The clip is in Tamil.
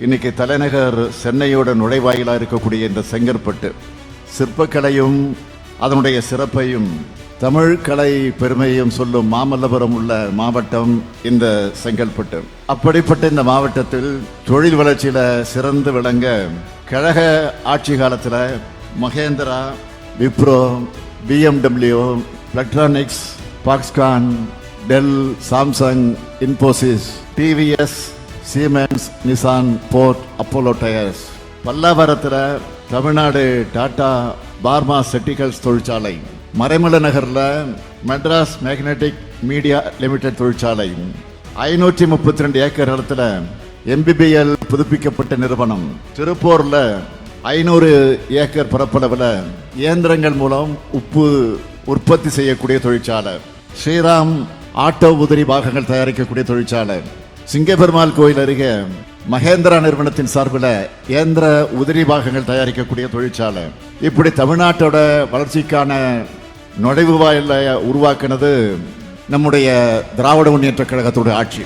இன்னைக்கு தலைநகர் சென்னையோட நுழைவாயிலாக இருக்கக்கூடிய இந்த செங்கற்பட்டு சிற்பக்கலையும் அதனுடைய சிறப்பையும் தமிழ் கலை பெருமையும் சொல்லும் மாமல்லபுரம் உள்ள மாவட்டம் இந்த செங்கல்பட்டு. அப்படிப்பட்ட இந்த மாவட்டத்தில் தொழில் வளர்ச்சியில சிறந்து விளங்க கழக ஆட்சி காலத்தில் Mahindra, Wipro, BMW, electronics, Foxconn, Dell, Samsung, Infosys, TVS, Siemens, Nissan, Ford, Apollo tyres, பல்லாவரத்தில் தமிழ்நாடு டாடா பார்மா செட்டிகல்ஸ் தொழிற்சாலை, மறைமலை நகர்ல மெட்ராஸ் மேக்னெட்டிக் மீடியா லிமிடெட் தொழிற்சாலை, 532 ஏக்கர் இடத்துல MBBL புதுப்பிக்கப்பட்ட நிறுவனம், திருப்பூர்ல 500 ஏக்கர் பரப்பளவில் இயந்திரங்கள் மூலம் உப்பு உற்பத்தி செய்யக்கூடிய தொழிற்சாலை, ஸ்ரீராம் ஆட்டோ உதிரி பாகங்கள் தயாரிக்கக்கூடிய தொழிற்சாலை, சிங்கப்பெருமாள் கோயில் அருகே மகேந்திரா நிறுவனத்தின் சார்பில் இயந்திர உதிரி பாகங்கள் தயாரிக்கக்கூடிய தொழிற்சாலை. இப்படி தமிழ்நாட்டோட வளர்ச்சிக்கான நுழைவு வாயிலை உருவாக்குனது நம்முடைய திராவிட முன்னேற்ற கழகத்தோட ஆட்சி.